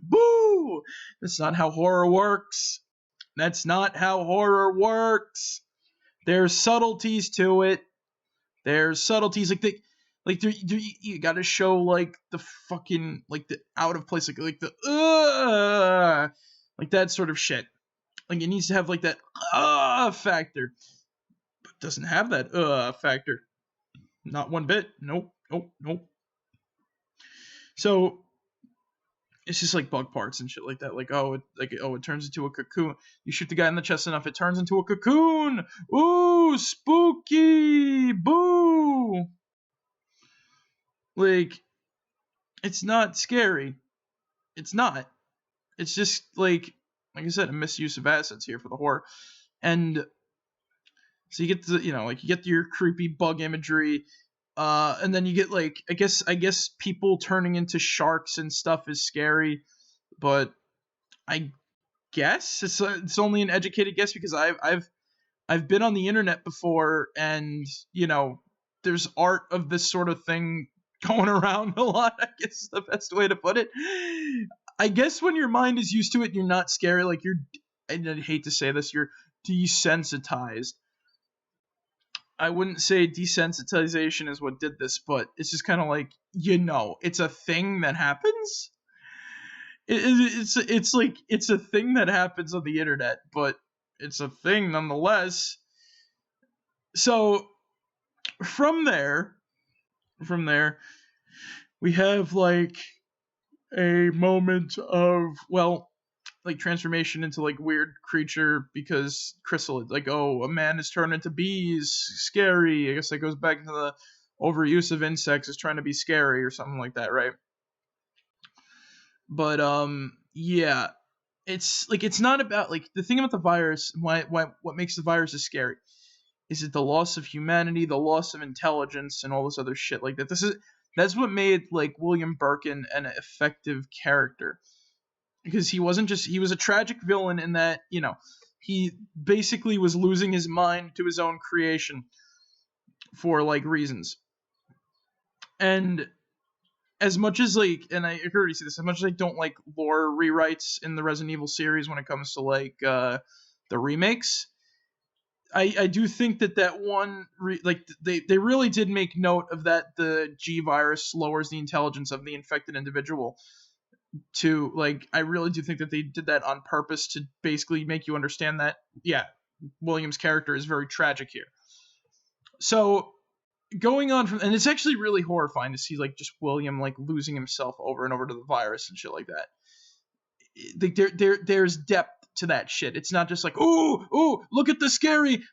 boo! That's not how horror works. There's subtleties to it. There's subtleties you gotta show like the fucking like the out of place like the like that sort of shit. Like it needs to have like that factor. But it doesn't have that factor. Not one bit. Nope. So it's just like bug parts and shit like that. Like it turns into a cocoon. You shoot the guy in the chest enough, it turns into a cocoon. Ooh, spooky. Boo. Like it's not scary. It's not. It's just like I said, a misuse of assets here for the horror. And so you get you get your creepy bug imagery, and then you get like I guess people turning into sharks and stuff is scary, but I guess it's only an educated guess because I've been on the internet before, and there's art of this sort of thing going around a lot. I guess is the best way to put it. I guess when your mind is used to it, you're not scary. Like I hate to say this, you're desensitized. I wouldn't say desensitization is what did this, but it's just kind of like it's a thing that happens. It's like it's a thing that happens on the internet, but it's a thing nonetheless. So from there, we have like a moment of like transformation into like weird creature because chrysalid, like a man is turned into bees, scary. I guess that goes back to the overuse of insects is trying to be scary or something like that, right? But yeah, it's not about like the thing about the virus. What makes the virus is scary is it the loss of humanity, the loss of intelligence, and all this other shit like that. That's what made like William Birkin an effective character, because he was a tragic villain in that he basically was losing his mind to his own creation for like reasons. And as much as like, and I already see this, as much as I don't like lore rewrites in the Resident Evil series when it comes to like the remakes, I do think that one they really did make note of that the G virus lowers the intelligence of the infected individual. To like, I really do think that they did that on purpose to basically make you understand that William's character is very tragic here. So going on from, and it's actually really horrifying to see like just William like losing himself over and over to the virus and shit like that. There's depth to that shit. It's not just like ooh look at the scary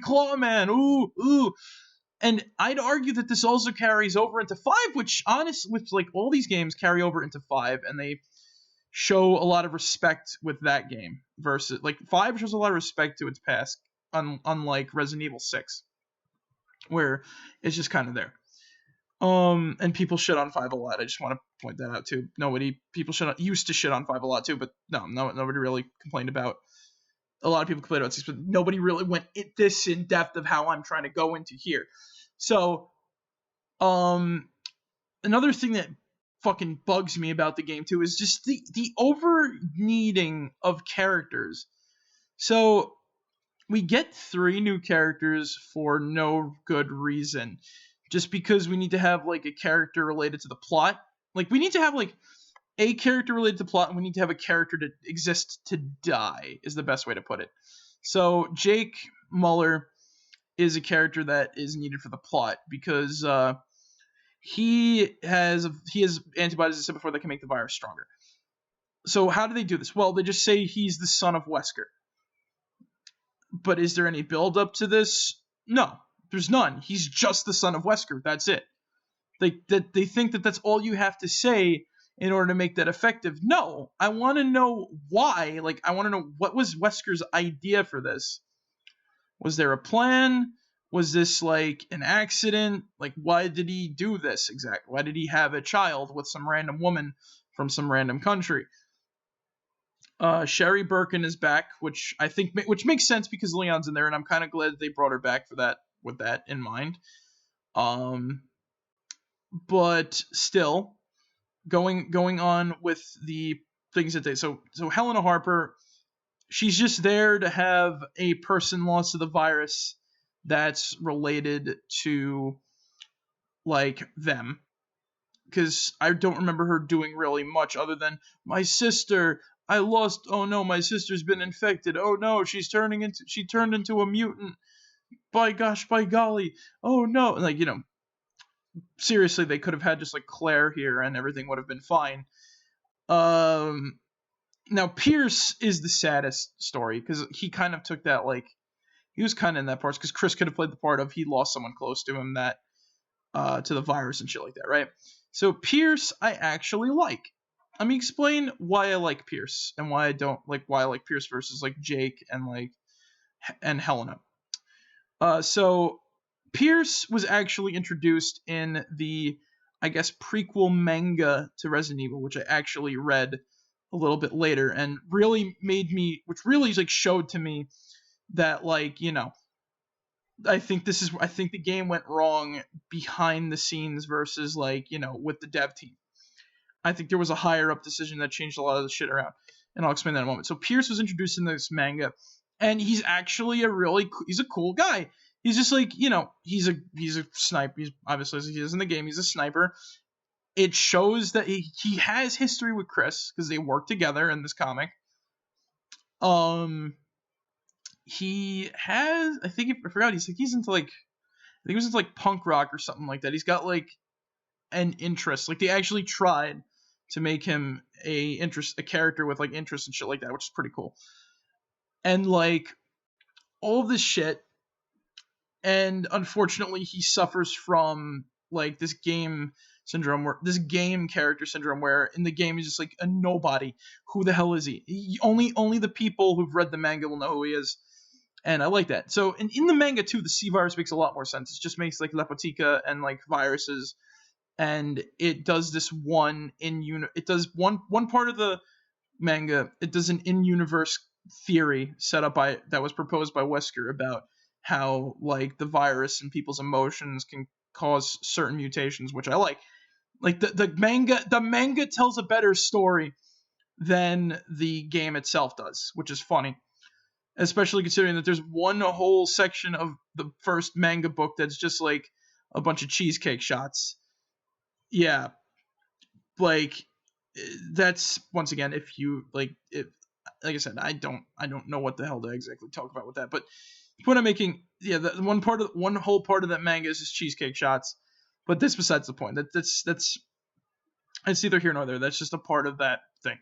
claw man, ooh. And I'd argue that this also carries over into 5, which like all these games carry over into 5, and they show a lot of respect with that game versus like 5 shows a lot of respect to its past, unlike Resident Evil 6, where it's just kind of there. And people shit on 5 a lot. I just want to point that out too. People used to shit on 5 a lot too, but nobody really complained about. A lot of people complained about 6, but nobody really went this in depth of how I'm trying to go into here. So, another thing that fucking bugs me about the game too is just the over needing of characters. So we get 3 new characters for no good reason. Just because we need to have like a character related to the plot. Like we need to have like a character related to the plot, and we need to have a character to exist to die, is the best way to put it. So Jake Muller is a character that is needed for the plot because he has antibodies, as I said before, that can make the virus stronger. So how do they do this? Well, they just say he's the son of Wesker. But is there any build up to this? No, there's none. He's just the son of Wesker. That's it. They think that that's all you have to say in order to make that effective. No, I want to know why. Like, I want to know what was Wesker's idea for this. Was there a plan? Was this like an accident? Like, why did he do this exactly? Why did he have a child with some random woman from some random country? Sherry Birkin is back, which makes sense because Leon's in there, and I'm kind of glad they brought her back for that with that in mind. But still, going on with the things that they so Helena Harper, she's just there to have a person lost to the virus that's related to like them. Because I don't remember her doing really much other than my sister. I lost. Oh no, my sister's been infected. Oh no, she turned into a mutant. By gosh, by golly. Oh no, like seriously, they could have had just like Claire here and everything would have been fine. Now Pierce is the saddest story because he kind of took that like he was kind of in that part because Chris could have played the part of he lost someone close to him that to the virus and shit like that, right? So Pierce, I actually like. Let me explain why I like Pierce and why I don't like why I like Pierce versus like Jake and Helena. So Pierce was actually introduced in the, I guess, prequel manga to Resident Evil, which I actually read a little bit later, and really which really like showed to me that like I think the game went wrong behind the scenes versus like with the dev team. I think there was a higher up decision that changed a lot of the shit around, and I'll explain that in a moment. So Pierce was introduced in this manga, and he's actually he's a cool guy. He's just like he's a sniper. He's obviously as he is in the game. He's a sniper. It shows that he has history with Chris because they work together in this comic. He has I forgot he's into like I think he was into like punk rock or something like that. He's got like an interest. Like they actually tried to make him a character with like interest and shit like that, which is pretty cool. And like all of this shit, and unfortunately he suffers from like this game character syndrome where in the game he's just like a nobody. Who the hell is he? Only the people who've read the manga will know who he is. And I like that. So in the manga too, the C virus makes a lot more sense. It just makes like Lepotica and like viruses, and it does this it does one part of the manga. It does an in-universe theory set up that was proposed by Wesker about how like the virus and people's emotions can cause certain mutations, which I like. Like the manga tells a better story than the game itself does, which is funny. Especially considering that there's one whole section of the first manga book that's just like a bunch of cheesecake shots. Yeah, like that's once again if you like I said I don't know what the hell to exactly talk about with that, but the point I'm making, yeah, the one whole part of that manga is just cheesecake shots, but that's besides the point. That's it's neither here nor there. That's just a part of that thing.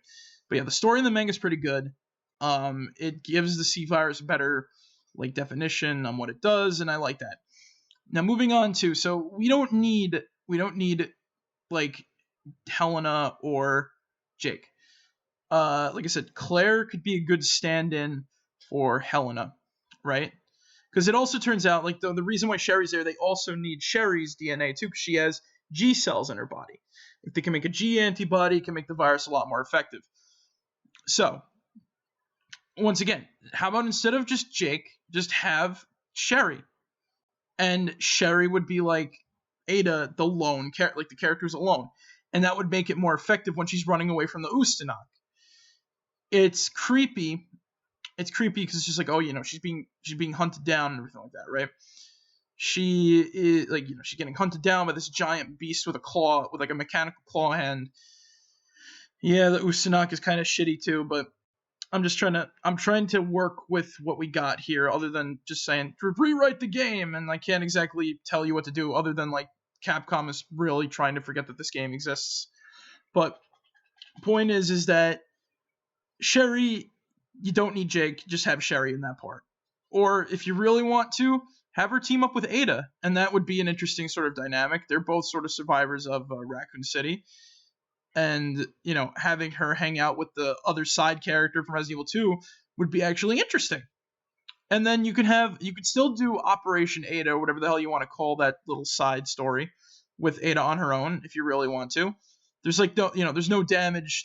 But yeah, the story in the manga is pretty good. It gives the C virus better like definition on what it does, and I like that. Now moving on to we don't need like Helena or Jake. Like I said, Claire could be a good stand-in for Helena, right? Because it also turns out like the reason why Sherry's there, they also need Sherry's DNA too, because she has G cells in her body. If they can make a G antibody, it can make the virus a lot more effective. So once again, how about instead of just Jake, just have Sherry, and Sherry would be like Ada, the lone character, like the character's alone, and that would make it more effective when she's running away from the Ustanok. It's creepy it's creepy because it's just like, oh, she's being hunted down and everything like that, right? She is like, she's getting hunted down by this giant beast with like a mechanical claw hand. Yeah, the Usanok is kind of shitty too, but I'm trying to work with what we got here, other than just saying rewrite the game, and I can't exactly tell you what to do, other than like Capcom is really trying to forget that this game exists. But point is that Sherry, you don't need Jake, just have Sherry in that part. Or if you really want to, have her team up with Ada, and that would be an interesting sort of dynamic. They're both sort of survivors of Raccoon City, and having her hang out with the other side character from Resident Evil 2 would be actually interesting. And then you could still do Operation Ada, or whatever the hell you want to call that little side story, with Ada on her own if you really want to. There's like there's no damage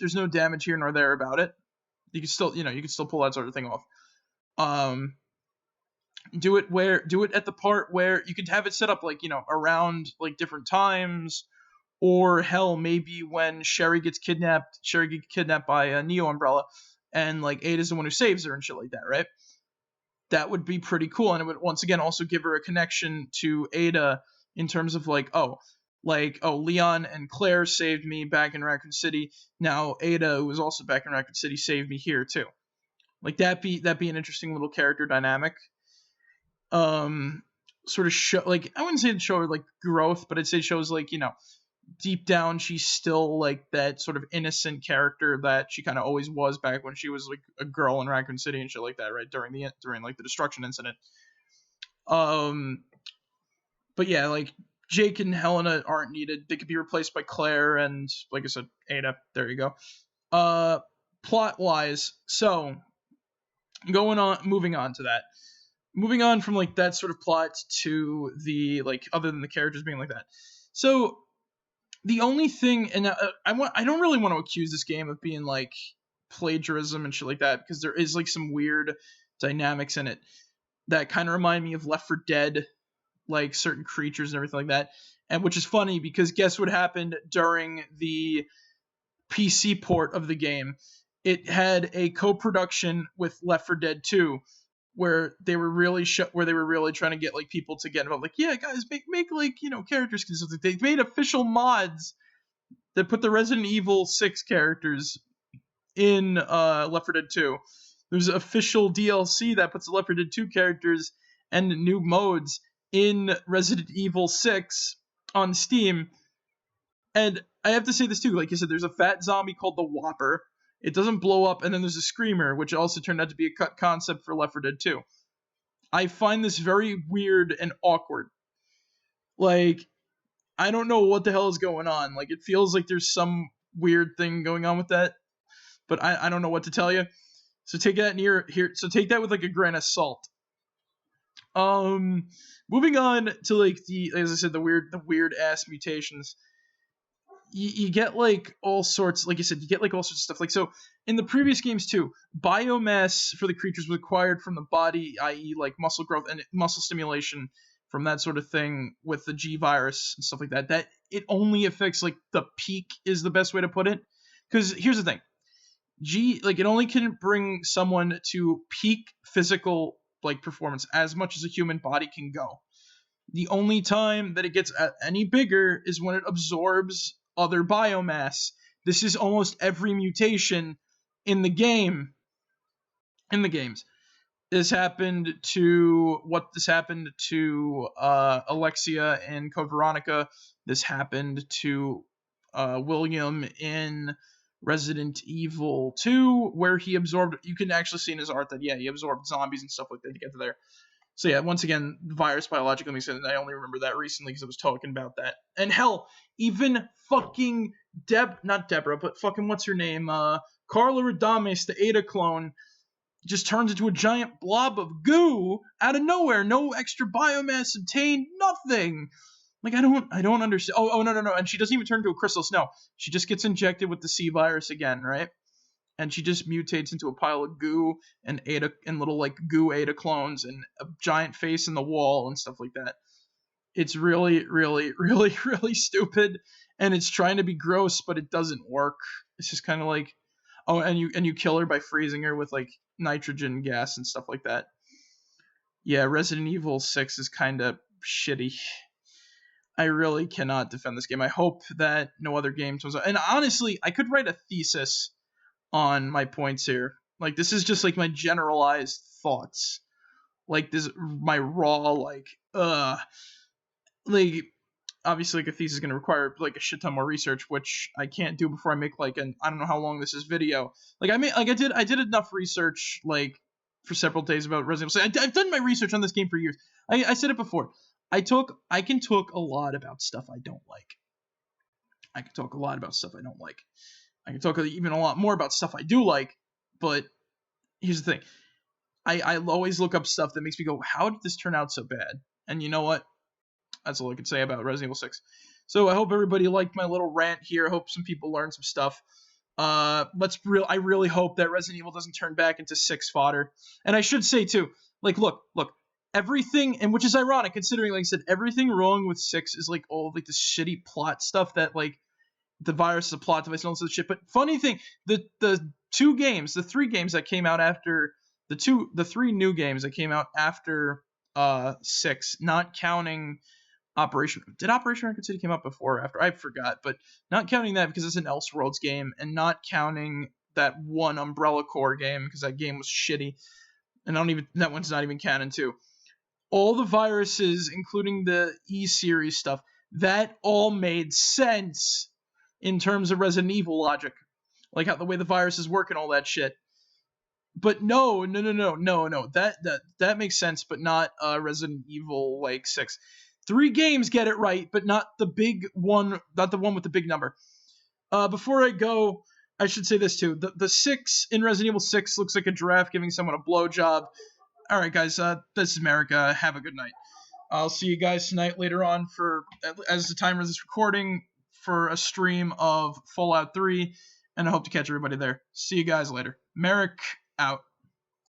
here nor there about it. You can still pull that sort of thing off. Do it at the part where you could have it set up like around like different times. Or hell, maybe when Sherry gets kidnapped by Neo Umbrella, and like Ada's the one who saves her and shit like that, right? That would be pretty cool, and it would once again also give her a connection to Ada in terms of like, Leon and Claire saved me back in Raccoon City. Now Ada, who was also back in Raccoon City, saved me here too. Like that'd be an interesting little character dynamic. Sort of show, like, I wouldn't say it show like growth, but I'd say it shows like deep down she's still like that sort of innocent character that she kind of always was back when she was like a girl in Raccoon City and shit like that, right, during like the destruction incident. But yeah, like Jake and Helena aren't needed. They could be replaced by Claire and, like I said, Ada. There you go. Plot wise, so moving on from like that sort of plot to the like, other than the characters being like that, so the only thing, and I don't really want to accuse this game of being like plagiarism and shit like that, because there is like some weird dynamics in it that kind of remind me of Left 4 Dead, like certain creatures and everything like that. And which is funny because guess what happened during the PC port of the game? It had a co-production with Left 4 Dead 2, where they were really trying to get like people to get involved. Like, yeah, guys, make like characters consistent. They made official mods that put the Resident Evil 6 characters in Left 4 Dead 2. There's official DLC that puts the Left 4 Dead 2 characters and new modes in Resident Evil 6 on Steam. And I have to say this too, like you said, there's a fat zombie called the Whopper. It doesn't blow up, and then there's a Screamer, which also turned out to be a cut concept for Left 4 Dead 2. I find this very weird and awkward. Like, I don't know what the hell is going on. Like, it feels like there's some weird thing going on with that, but I don't know what to tell you. So take that take that with like a grain of salt. Moving on to like as I said, the weird ass mutations. You get like all sorts, like you said, you get like all sorts of stuff. Like, so in the previous games too, biomass for the creatures was acquired from the body, i.e. like muscle growth and muscle stimulation from that sort of thing with the G virus and stuff like that. That it only affects like the peak is the best way to put it. Because here's the thing. It only can bring someone to peak physical like performance as much as a human body can go. The only time that it gets any bigger is when it absorbs other biomass. This is almost every mutation in the game. In the games. This happened to Alexia in Code Veronica. This happened to William in Resident Evil 2, where he absorbed, you can actually see in his art that, yeah, he absorbed zombies and stuff like that to get to there. So yeah, once again, virus biologically makes sense. I only remember that recently because I was talking about that. And hell, even fucking not Deborah, but fucking what's her name? Carla Radames, the Ada clone, just turns into a giant blob of goo out of nowhere. No extra biomass obtained, nothing. Like, I don't understand. Oh, no. And she doesn't even turn into a chrysalis. No, she just gets injected with the C virus again, right? And she just mutates into a pile of goo and little like goo Ada clones and a giant face in the wall and stuff like that. It's really, really, really, really stupid, and it's trying to be gross, but it doesn't work. It's just kind of like, oh, and you kill her by freezing her with like nitrogen gas and stuff like that. Yeah, Resident Evil 6 is kind of shitty. I really cannot defend this game. I hope that no other games was. And honestly, I could write a thesis on my points here. Like, this is just like my generalized thoughts. Like, this, my raw, like, obviously, like, a thesis is going to require like a shit ton more research, which I can't do before I make like an, I don't know how long this is video. Like, I did enough research like for several days about Resident Evil. I've done my research on this game for years. I said it before. I can talk a lot about stuff I don't like. I can talk a lot about stuff I don't like. I can talk even a lot more about stuff I do like. But here's the thing. I always look up stuff that makes me go, how did this turn out so bad? And you know what? That's all I can say about Resident Evil 6. So I hope everybody liked my little rant here. I hope some people learned some stuff. I really hope that Resident Evil doesn't turn back into 6 fodder. And I should say too, like, look, everything, and which is ironic considering, like I said, everything wrong with 6 is like all of, like, this shitty plot stuff that, like, the virus is a plot device and all this other shit. But funny thing, the 3 games that came out after the 3 new games that came out after 6, not counting Operation Raccoon City came out before or after? I forgot, but not counting that because it's an Elseworlds game, and not counting that one Umbrella Corps game because that game was shitty, and that one's not even canon too. All the viruses, including the E-series stuff, that all made sense in terms of Resident Evil logic, like how the way the viruses work and all that shit. But no, that makes sense, but not Resident Evil like 6. 3 games get it right, but not the big one, not the one with the big number. Before I go, I should say this too. The 6 in Resident Evil 6 looks like a giraffe giving someone a blowjob. All right, guys, this is Merrick. Have a good night. I'll see you guys tonight later on for, as the timer is recording, for a stream of Fallout 3, and I hope to catch everybody there. See you guys later. Merrick out.